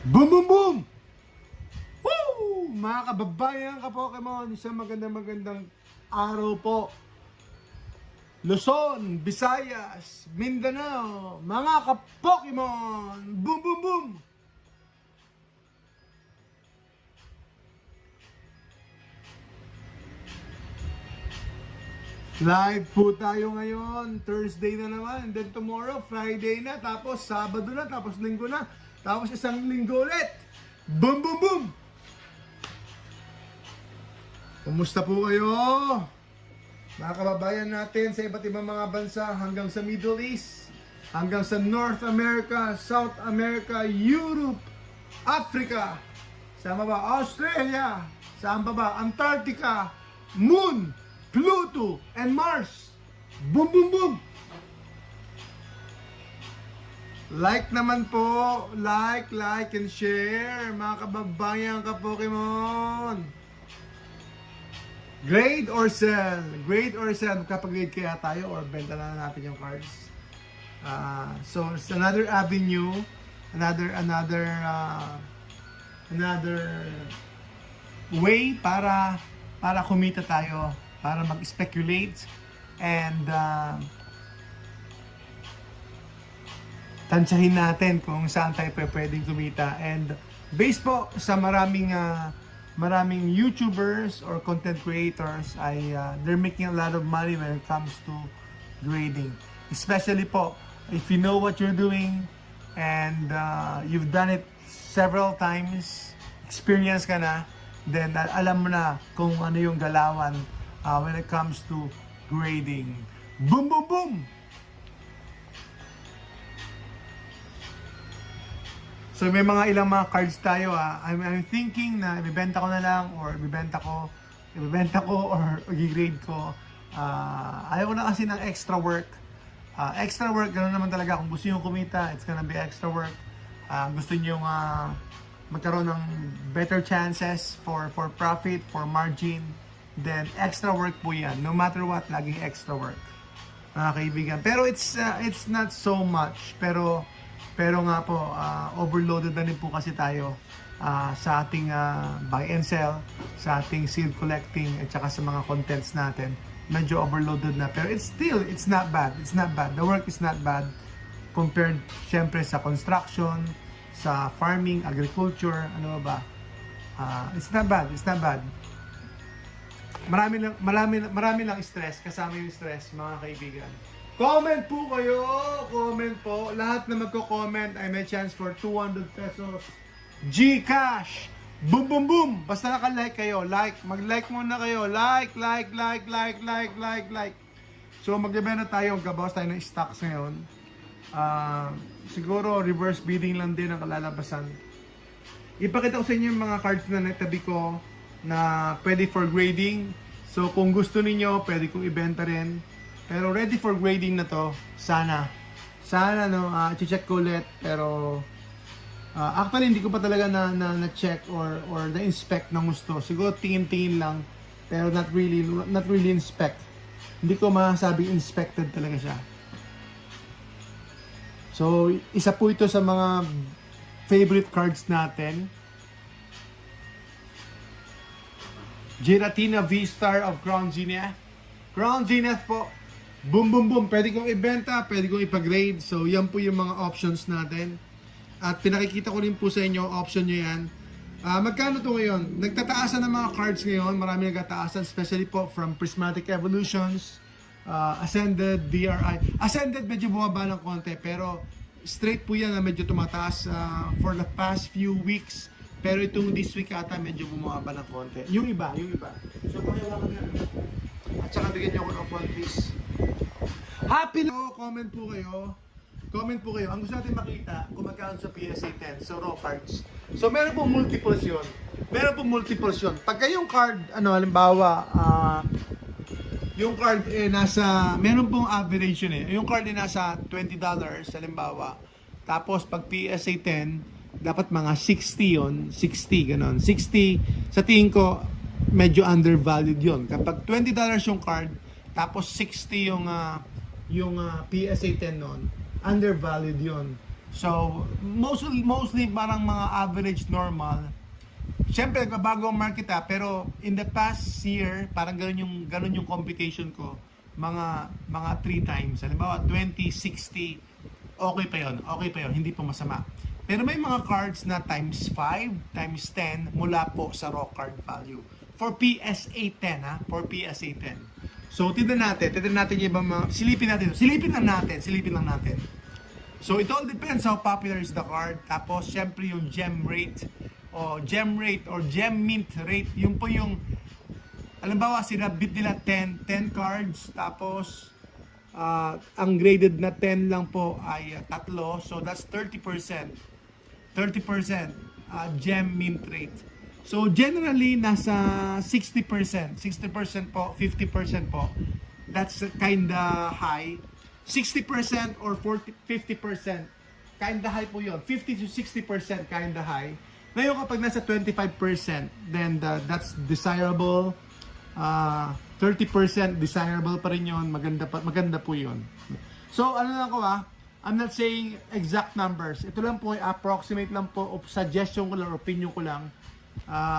Boom, boom, boom! Woo! Mga kababayan ka Pokemon, isang magandang araw po. Luzon, Visayas, Mindanao, mga ka-Pokemon! Boom, boom, boom! Live po tayo ngayon, Thursday na naman, and then tomorrow, Friday na, tapos Sabado na, tapos Linggo na, tapos isang linggo ulit. Boom, boom, boom! Kumusta po kayo? Mga kababayan natin sa iba't ibang mga bansa, hanggang sa Middle East, hanggang sa North America, South America, Europe, Africa, saan ba? Australia, saan ba? Antarctica, Moon, Pluto, and Mars. Boom, boom, boom! Like naman po, like, and share, mga kababayan ka Pokemon. Grade or sell? Grade or sell? Kapag-grade kaya tayo or benta na natin yung cards. So it's another avenue, another way para kumita tayo, para mag-speculate and tansyahin natin kung saan tayo pwedeng kumita. And based po sa maraming YouTubers or content creators ay they're making a lot of money when it comes to grading. Especially po if you know what you're doing and you've done it several times, experience ka na, then alam mo na kung ano yung galawan when it comes to grading. Boom, boom, boom! So may ilang mga cards tayo. I'm thinking na ibebenta ko na lang or ibebenta ko or i-grade ko. Ayaw ko na kasi ng extra work. Extra work, ganoon naman talaga. Kung gusto nyo kumita, it's gonna be extra work. Gusto nyo magkaroon ng better chances for profit, for margin, then extra work po yan. No matter what, laging extra work, mga kaibigan. Pero it's not so much. Pero nga po, overloaded na rin po kasi tayo sa ating buy and sell, sa ating seal collecting, at saka sa mga contents natin. Medyo overloaded na. Pero it's not bad. It's not bad. The work is not bad compared, syempre, sa construction, sa farming, agriculture, ano ba? It's not bad. It's not bad. Marami lang stress. Kasama yung stress, mga kaibigan. Comment po kayo! Comment po. Lahat na magko-comment ay may chance for 200 pesos. GCash! Boom, boom, boom! Basta naka-like kayo. Like. Mag-like muna kayo. Like. So, mag-ibenta tayo. Gabawas tayo ng stocks ngayon. Siguro, reverse bidding lang din ang kalalabasan. Ipakita ko sa inyo yung mga cards na natabi ko na pwede for grading. So, kung gusto niyo pwede kong ibenta rin. Pero ready for grading na to, sana no, check ko ulit, pero actually hindi ko pa talaga na-check or na-inspect ng gusto. Siguro tingin-tingin lang, pero not really inspect. Hindi ko masabing inspected talaga siya. So, isa po ito sa mga favorite cards natin. Giratina V-Star of Crown Zenith. Crown Zenith po. Boom, boom, boom. Pwede kong ibenta, pwede kong ipag-grade. So, yan po yung mga options natin. At pinakikita ko rin po sa inyo, option nyo yan. Magkano to ngayon? Nagtataasan ng mga cards ngayon. Marami nagtataasan, especially po from Prismatic Evolutions, Ascended, DRI. Ascended, medyo bumaba ng konti. Pero, straight po yan na medyo tumataas for the past few weeks. Pero itong this week ata, medyo bumaba ng konti. Yung iba. So, pakiwala na. At saka bigyan nyo ako ng phone, please. Happy na! Comment po kayo. Ang gusto natin makita kung magkano sa PSA 10. So, raw cards. So, meron pong multiples yun. Pagka yung card, halimbawa, yung card meron pong average yun eh. Yung card nasa $20, halimbawa. Tapos, pag PSA 10, dapat mga 60 yun. 60, ganon. 60, sa tingin ko, medyo undervalued yun. Kapag $20 yung card, tapos 60 yung PSA 10 nun, undervalued yun. So, mostly parang mga average normal. Siyempre, nagbabago ang market pero in the past year, parang ganun yung computation ko. Mga 3 times. Halimbawa, 20, 60, okay pa yun, hindi pa masama. Pero may mga cards na times 5, times 10 mula po sa raw card value. For PSA 10 for PSA 10. So, tignan natin yung ibang mga, silipin lang natin. So, it all depends how popular is the card. Tapos, syempre yung gem rate or gem mint rate. Yun po yung, halimbawa, sinabit nila 10 cards. Tapos, ang graded na 10 lang po ay 3. So, that's 30%. 30% gem mint rate. So, generally, nasa 60%. 60% po, 50% po. That's kinda high. 60% or 50%, kinda high po yun. 50 to 60%, kinda high. Ngayon, kapag nasa 25%, then that's desirable. 30% desirable pa rin yun. Maganda po yun. So, ano lang ko I'm not saying exact numbers. Ito lang po, approximate lang po, suggestion ko lang, opinion ko lang.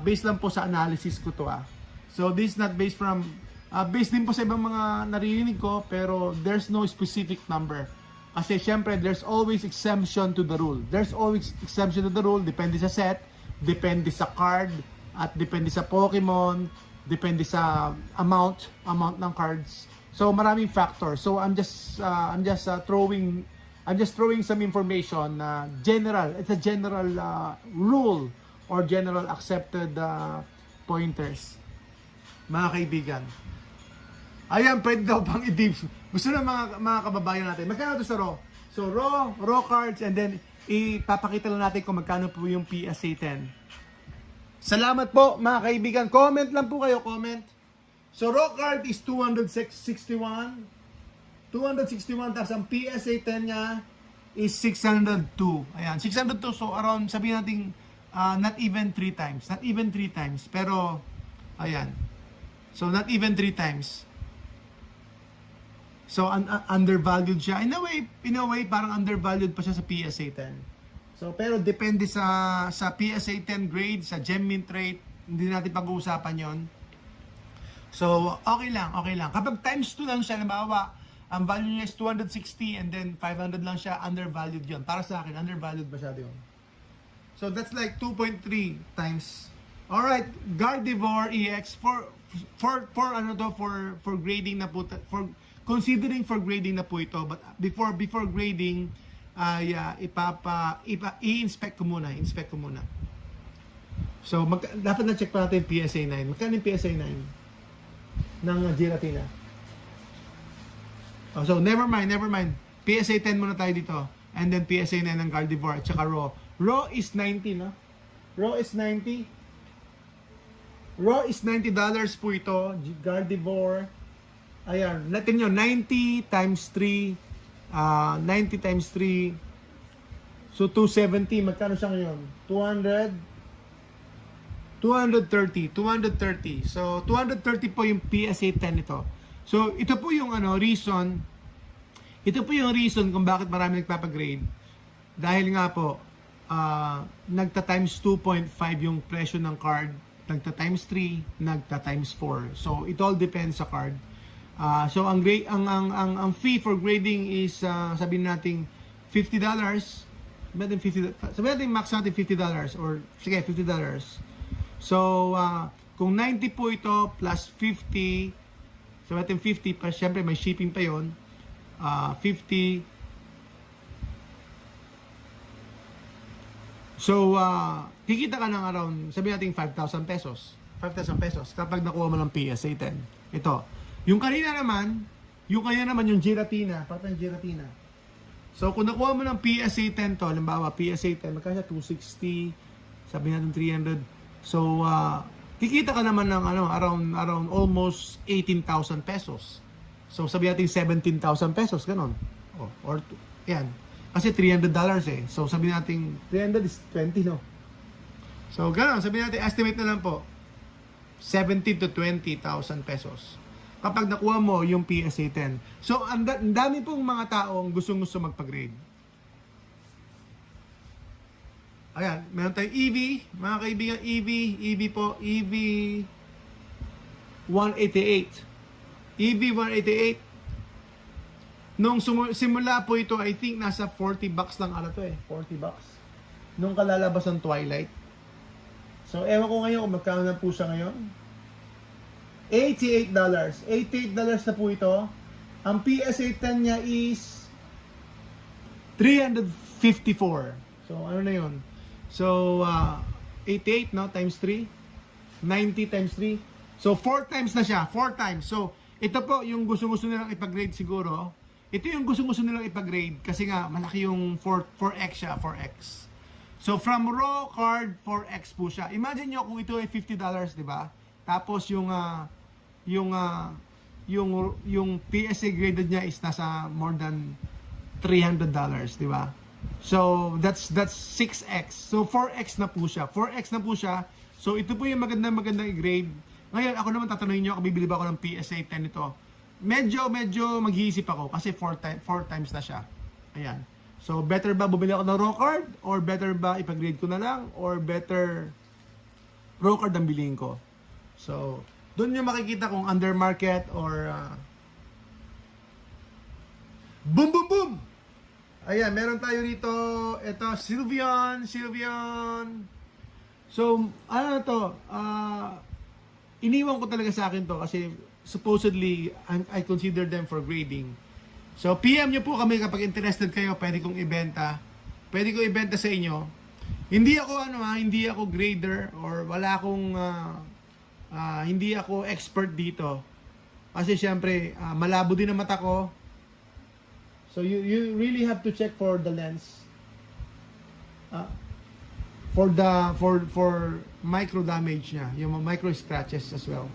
Based lang po sa analysis ko to So, this is not based from, based din po sa ibang mga naririnig ko, pero there's no specific number. Kasi syempre, there's always exemption to the rule. There's always exemption to the rule, depende sa set, depende sa card, at depende sa Pokemon, depende sa amount ng cards. So, maraming factors. So, I'm just throwing some information na general. It's a general rule or general accepted pointers. Mga kaibigan. Ayan, pwede daw pang i-deep. Gusto na mga kababayan natin. Magkano ito sa raw? So, raw cards, and then ipapakita lang natin kung magkano po yung PSA 10. Salamat po, mga kaibigan. Comment lang po kayo, comment. So, raw card is 261. 261, tapos ang PSA 10 niya is 602. Ayan, 602. So, around, sabihin natin, not even 3 times. Not even 3 times. Pero, ayan. So, not even 3 times. So, undervalued siya. In a way, parang undervalued pa siya sa PSA 10. So, pero depende sa PSA 10 grade, sa gem mint rate, hindi natin pag-uusapan yon. So, okay lang. Kapag times 2 lang siya, nabawa, ang value niya is 260 and then 500 lang siya, undervalued yon. Para sa akin, undervalued masyado yun. So, that's like 2.3 times. Alright, Gardevoir EX for grading na po, considering for grading na po ito, but before grading, i-inspect ko muna. So, dapat na-check pa natin yung PSA 9. Magkano yung PSA 9 ng Giratina? Oh, so, never mind. PSA 10 muna tayo dito. And then PSA 9 ng Gardevoir at saka Raw. Raw is 90, no? Raw is 90. Raw is $90 po ito. Gardevoir. Ayan, natin nyo, 90 times 3. 90 times 3. So, 270. Magkano siya ngayon? 230. So, 230 po yung PSA 10 ito. So, ito po yung reason. Ito po yung reason kung bakit marami nagpapagrade. Dahil nga po, nagta-times 2.5 yung presyo ng card. Nagta-times 3, nagta-times 4. So, it all depends sa card. So, ang fee for grading is, sabihin natin, $50. Sabihin natin max natin $50 or, sige, $50. So, kung 90 po ito plus 50, sabihin natin 50, pa, syempre may shipping pa yun, 50. So, kikita ka ng around, sabihin natin 5,000 pesos. 5,000 pesos kapag nakuha mo ng PSA 10. Ito. Yung kanina naman, yung Giratina, patang Giratina. So, kung nakuha mo ng PSA 10 to, halimbawa, PSA 10, magkano 260, sabihin natin 300. So, kikita ka naman ng around almost 18,000 pesos. So, sabihin natin 17,000 pesos, ganun. Or yan. Kasi $300 eh. So, sabihin natin, 300 is 20, no? So, ganun. Sabihin natin, estimate na lang po, 17 to 20,000 pesos. Kapag nakuha mo yung PSA 10. So, ang dami pong mga taong gustong-gusto magpa-grade. Ayan, meron tayong EV, mga kaibigan, EV po, EV 188. EV 188. Nung simula po ito, I think nasa 40 bucks lang ata to eh, 40 bucks. Nung kalalabas ng Twilight. So, ewan ko ngayon kung magkano na po siya ngayon. $88. $88 na po ito. Ang PSA 10 niya is 354. So, ano na yun? So, 88, no? Times 3. 90 times 3. So, 4 times na siya. 4 times. So, ito po yung gusto-gusto nilang ipag-grade siguro. Ito yung gusto-gusto nilang ipag-grade kasi nga, malaki yung 4X siya, 4X. So, from raw card, 4X po siya. Imagine nyo kung ito ay $50, di ba? Tapos yung PSA graded niya is nasa more than $300, di ba? So, that's 6X. So, 4X na po siya. 4X na po siya. So, ito po yung magandang i-grade. Ngayon, ako naman tatanungin nyo, kung bibili ba ako ng PSA 10 ito. Medyo mag-iisip ako kasi 4 times na siya. Ayan. So, better ba bumili ako ng raw card? Or better ba ipag-grade ko na lang? Or better raw card ang bilhin ko? So, doon nyo makikita kung under market or boom, boom, boom! Ayan, meron tayo rito. Ito, Sylveon. So, ano na to? Iniwan ko talaga sa akin to kasi supposedly, I consider them for grading. So, PM nyo po kami kapag interested kayo, pwede kong ibenta. Pwede ko ibenta sa inyo. Hindi ako grader or wala akong, hindi ako expert dito. Kasi syempre, malabo din ang mata ko. So, you really have to check for the lens. For micro damage niya, yung micro scratches as well.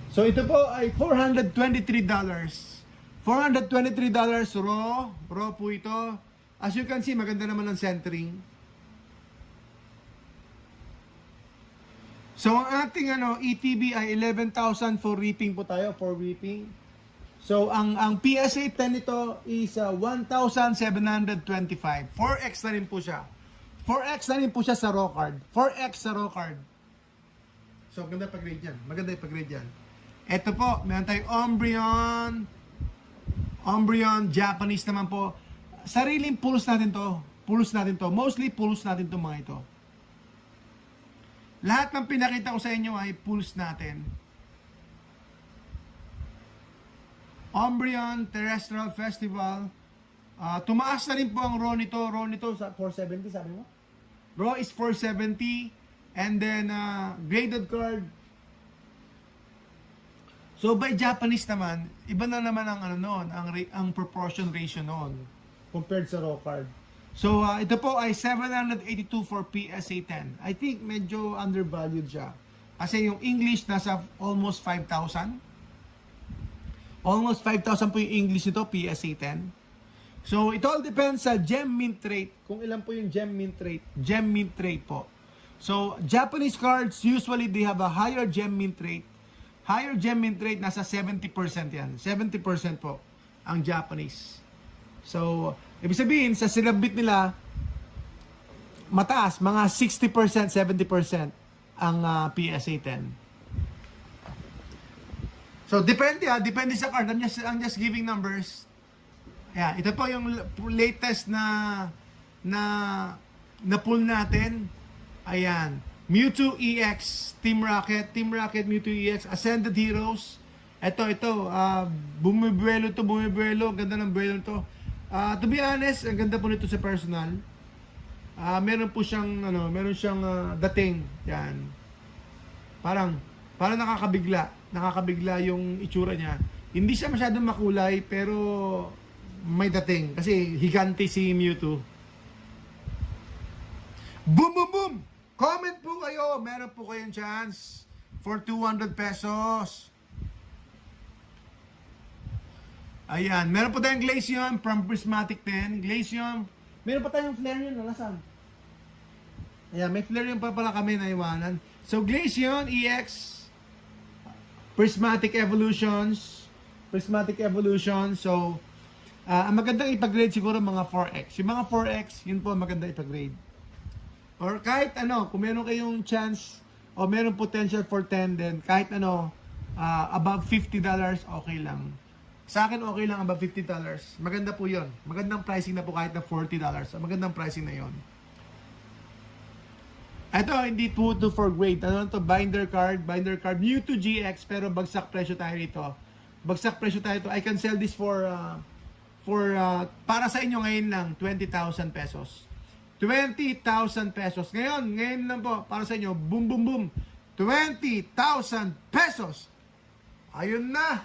So, ito po ay $423. $423 raw po ito. As you can see, maganda naman ang centering. So, ang ating ETB ay 11,000 for reaping po tayo, for reaping. So, ang PSA 10 nito is 1,725. 4X na rin po siya. 4X na rin po siya sa raw card. 4X sa raw card. So, maganda pag-grade yan. Maganda ipag-grade yan. Ito po, meron tayong Umbreon, Japanese naman po. Sariling pulse natin to. Mostly pulse natin to mga ito. Lahat ng pinakita ko sa inyo ay pulse natin. Umbreon Terrestrial Festival. Tumaas na rin po ang raw nito. Raw nito sa 470, sabi mo? Raw is 470. And then, graded card. So, by Japanese naman, iba na naman ang ang proportion ratio noon compared sa raw card. So, ito po ay 782 for PSA 10. I think medyo undervalued siya. Kasi yung English nasa almost 5,000. Almost 5,000 po yung English nito, PSA 10. So, it all depends sa gem mint rate. Kung ilan po yung gem mint rate. Gem mint rate po. So, Japanese cards, usually they have a higher gem mint rate. Higher gem mint rate, nasa 70% yan. 70% po ang Japanese. So, ibig sabihin, sa silabit nila, mataas, mga 60%, 70% ang PSA 10. So, depende sa card. I'm just giving numbers. Yeah, ito po yung latest na pull natin. Ayan. Mewtwo EX, Team Rocket, Mewtwo EX, Ascended Heroes. Ito, bumibuelo. Ganda ng buelo to. To be honest, ang ganda po nito sa personal. Meron siyang dating. Yan. Parang nakakabigla yung itsura niya. Hindi siya masyadong makulay, pero may dating. Kasi higante si Mewtwo. Boom, boom, boom! Comment po kayo. Meron po kayong chance for 200 pesos. Ayan. Meron po tayong Glaceon from Prismatic 10. Glaceon. Meron pa tayong Flareon. Nasaan? Ayan. May Flareon pa pala kami na iwanan. So, Glaceon EX. Prismatic Evolutions. So, ang magandang ipag-grade siguro mga 4X. Yung mga 4X, yun po ang maganda ipag-grade. Or kahit ano, kung meron kayong chance o meron potential for 10 din, kahit ano, above $50, okay lang. Sa akin, okay lang above $50. Maganda po yon. Magandang pricing na po kahit na $40. Magandang pricing na yon. Ito, hindi 2 to 4 grade. Ano to? Binder card. New to GX, pero bagsak presyo tayo rito. Bagsak presyo tayo ito. I can sell this for para sa inyo ngayon lang, 20,000 pesos. 20,000 pesos. Ngayon lang po, para sa inyo, boom, boom, boom. 20,000 pesos. Ayun na.